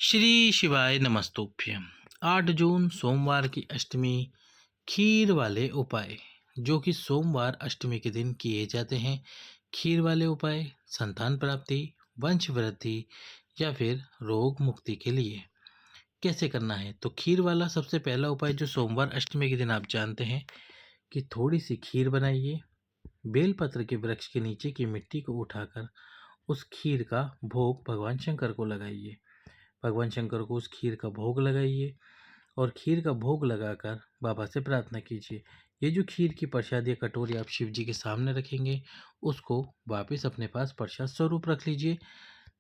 श्री शिवाय नमस्तुभ्यम। 8 जून सोमवार की अष्टमी। खीर वाले उपाय जो कि सोमवार अष्टमी के दिन किए जाते हैं। खीर वाले उपाय संतान प्राप्ति, वंश वृद्धि या फिर रोग मुक्ति के लिए कैसे करना है। तो खीर वाला सबसे पहला उपाय जो सोमवार अष्टमी के दिन आप जानते हैं कि थोड़ी सी खीर बनाइए। बेलपत्र के वृक्ष के नीचे की मिट्टी को उठाकर उस खीर का भोग भगवान शंकर को लगाइए। भगवान शंकर को उस खीर का भोग लगाइए और खीर का भोग लगाकर बाबा से प्रार्थना कीजिए। ये जो खीर की प्रसाद या कटोरी आप शिव जी के सामने रखेंगे, उसको वापस अपने पास प्रसाद स्वरूप रख लीजिए।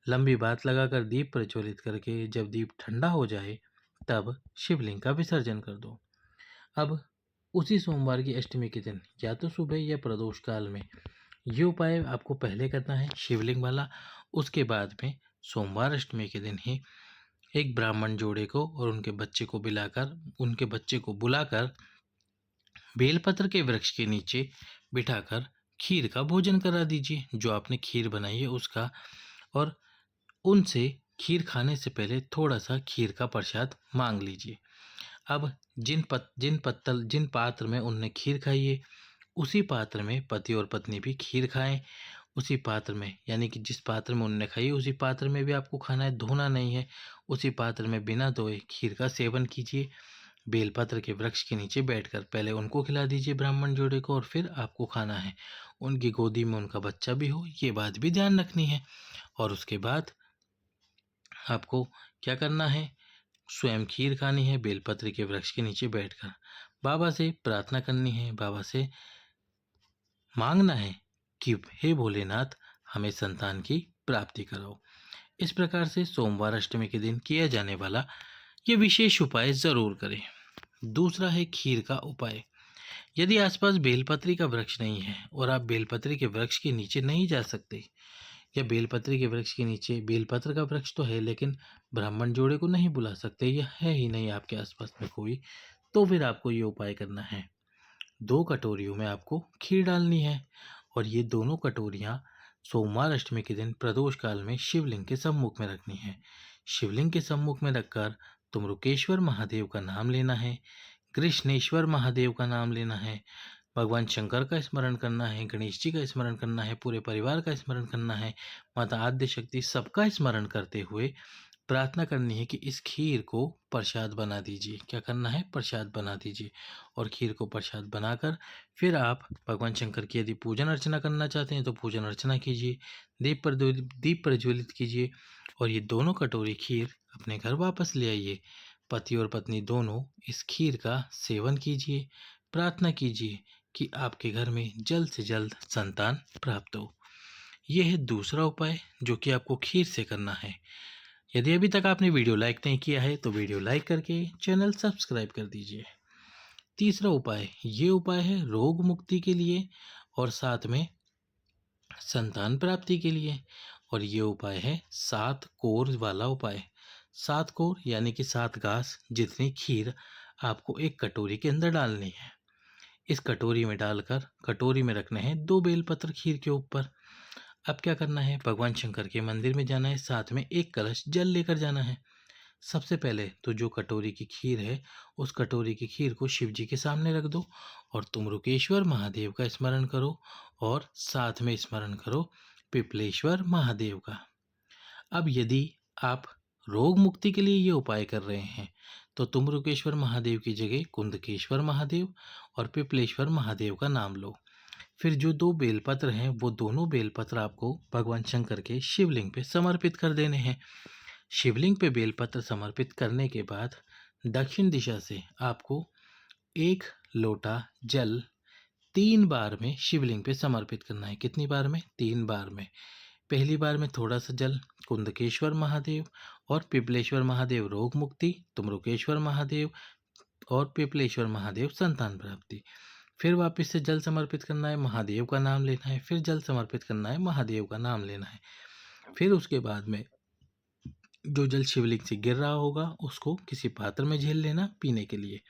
लंबी बात लगाकर दीप प्रज्वलित करके जब दीप ठंडा हो जाए तब शिवलिंग का विसर्जन कर दो। अब उसी सोमवार की अष्टमी के दिन या तो सुबह या प्रदोष काल में ये उपाय आपको पहले करना है शिवलिंग वाला। उसके बाद में सोमवार अष्टमी के दिन ही एक ब्राह्मण जोड़े को और उनके बच्चे को बुलाकर बेलपत्र के वृक्ष के नीचे बिठाकर खीर का भोजन करा दीजिए, जो आपने खीर बनाई है उसका। और उनसे खीर खाने से पहले थोड़ा सा खीर का प्रसाद मांग लीजिए। अब जिन पात्र में उनने खीर खाई है उसी पात्र में पति और पत्नी भी खीर खाएं। उसी पात्र में, यानी कि जिस पात्र में उन्होंने खाई है उसी पात्र में भी आपको खाना है, धोना नहीं है। उसी पात्र में बिना धोए खीर का सेवन कीजिए। बेलपत्र के वृक्ष के नीचे बैठकर पहले उनको खिला दीजिए ब्राह्मण जोड़े को, और फिर आपको खाना है। उनकी गोदी में उनका बच्चा भी हो, ये बात भी ध्यान रखनी है। और उसके बाद आपको क्या करना है, स्वयं खीर खानी है बेलपत्र के वृक्ष के नीचे बैठकर। बाबा से प्रार्थना करनी है, बाबा से मांगना है कि हे भोलेनाथ हमें संतान की प्राप्ति कराओ। इस प्रकार से सोमवार अष्टमी के दिन किया जाने वाला ये विशेष उपाय जरूर करें। दूसरा है खीर का उपाय। यदि आसपास बेलपत्री का वृक्ष नहीं है और आप बेलपत्री के वृक्ष के नीचे नहीं जा सकते, या बेलपत्री के वृक्ष के नीचे बेलपत्र का वृक्ष तो है लेकिन ब्राह्मण जोड़े को नहीं बुला सकते, या है ही नहीं आपके आसपास में कोई, तो फिर आपको ये उपाय करना है। 2 कटोरियों में आपको खीर डालनी है और ये दोनों कटोरियाँ सोमवार अष्टमी के दिन प्रदोष काल में शिवलिंग के सम्मुख में रखनी है। शिवलिंग के सम्मुख में रखकर तुमरुकेश्वर महादेव का नाम लेना है, कृष्णेश्वर महादेव का नाम लेना है, भगवान शंकर का स्मरण करना है, गणेश जी का स्मरण करना है, पूरे परिवार का स्मरण करना है, माता आद्य शक्ति सबका स्मरण करते हुए प्रार्थना करनी है कि इस खीर को प्रसाद बना दीजिए। क्या करना है, प्रसाद बना दीजिए। और खीर को प्रसाद बनाकर फिर आप भगवान शंकर की यदि पूजन अर्चना करना चाहते हैं तो पूजन अर्चना कीजिए, दीप प्रज्वलित कीजिए और ये दोनों कटोरी खीर अपने घर वापस ले आइए। पति और पत्नी दोनों इस खीर का सेवन कीजिए, प्रार्थना कीजिए कि आपके घर में जल्द से जल्द संतान प्राप्त हो। यह है दूसरा उपाय जो कि आपको खीर से करना है। यदि अभी तक आपने वीडियो लाइक नहीं किया है तो वीडियो लाइक करके चैनल सब्सक्राइब कर दीजिए। तीसरा उपाय, ये उपाय है रोग मुक्ति के लिए और साथ में संतान प्राप्ति के लिए। और ये उपाय है 7 कोर वाला उपाय। 7 कोर यानी कि 7 घास जितनी खीर आपको एक कटोरी के अंदर डालनी है। इस कटोरी में डालकर कटोरी में रखने हैं 2 बेलपत्र खीर के ऊपर। अब क्या करना है, भगवान शंकर के मंदिर में जाना है, साथ में एक कलश जल लेकर जाना है। सबसे पहले तो जो कटोरी की खीर है उस कटोरी की खीर को शिव जी के सामने रख दो और तुमरुकेश्वर महादेव का स्मरण करो और साथ में स्मरण करो पिपलेश्वर महादेव का। अब यदि आप रोग मुक्ति के लिए ये उपाय कर रहे हैं तो तुमरुकेश्वर महादेव की जगह कुंदकेश्वर महादेव और पिपलेश्वर महादेव का नाम लो। फिर जो 2 बेलपत्र हैं वो दोनों बेलपत्र आपको भगवान शंकर के शिवलिंग पे समर्पित कर देने हैं। शिवलिंग पे बेलपत्र समर्पित करने के बाद दक्षिण दिशा से आपको 1 लोटा जल 3 बार में शिवलिंग पे समर्पित करना है। कितनी बार में, 3 बार में। पहली बार में थोड़ा सा जल कुंदकेश्वर महादेव और पिपलेश्वर महादेव रोग मुक्ति, तुमरुकेश्वर महादेव और पिपलेश्वर महादेव संतान प्राप्ति। फिर वापस से जल समर्पित करना है, महादेव का नाम लेना है, फिर जल समर्पित करना है, महादेव का नाम लेना है। फिर उसके बाद में जो जल शिवलिंग से गिर रहा होगा उसको किसी पात्र में झेल लेना पीने के लिए।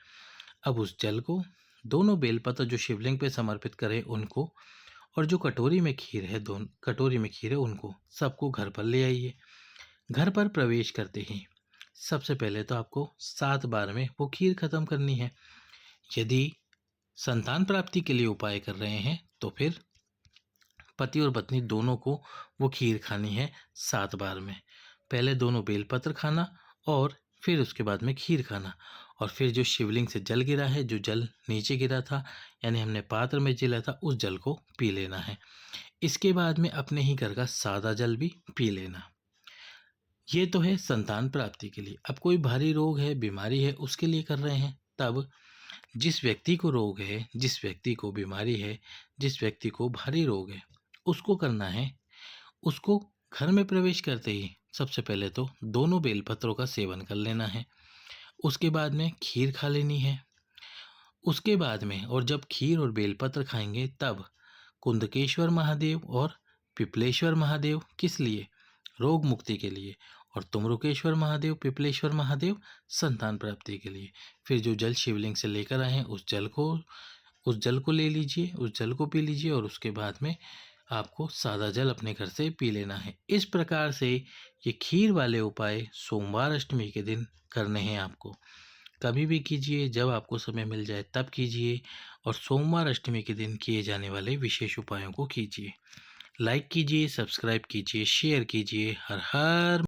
अब उस जल को दोनों बेलपत्र जो शिवलिंग पे समर्पित करें उनको और जो कटोरी में खीर है, उनको सबको घर पर ले आइए। घर पर प्रवेश करते ही सबसे पहले तो आपको 7 बार में वो खीर खत्म करनी है। यदि संतान प्राप्ति के लिए उपाय कर रहे हैं तो फिर पति और पत्नी दोनों को वो खीर खानी है 7 बार में। पहले दोनों बेलपत्र खाना और फिर उसके बाद में खीर खाना, और फिर जो शिवलिंग से जल गिरा है, जो जल नीचे गिरा था यानी हमने पात्र में जिला था, उस जल को पी लेना है। इसके बाद में अपने ही घर का सादा जल भी पी लेना। ये तो है संतान प्राप्ति के लिए। अब कोई भारी रोग है, बीमारी है, उसके लिए कर रहे हैं, तब जिस व्यक्ति को रोग है, जिस व्यक्ति को बीमारी है, जिस व्यक्ति को भारी रोग है, उसको करना है, उसको घर में प्रवेश करते ही सबसे पहले तो दोनों बेलपत्रों का सेवन कर लेना है। उसके बाद में खीर खा लेनी है। उसके बाद में, और जब खीर और बेलपत्र खाएंगे तब कुंदकेश्वर महादेव और पिपलेश्वर महादेव, किस लिए? रोग मुक्ति के लिए। और तुमरुकेश्वर महादेव, पिपलेश्वर महादेव संतान प्राप्ति के लिए। फिर जो जल शिवलिंग से लेकर आए हैं उस जल को ले लीजिए, उस जल को पी लीजिए, और उसके बाद में आपको सादा जल अपने घर से पी लेना है। इस प्रकार से ये खीर वाले उपाय सोमवार अष्टमी के दिन करने हैं आपको। कभी भी कीजिए, जब आपको समय मिल जाए तब कीजिए, और सोमवार अष्टमी के दिन किए जाने वाले विशेष उपायों को कीजिए। लाइक कीजिए, सब्सक्राइब कीजिए, शेयर कीजिए। हर हर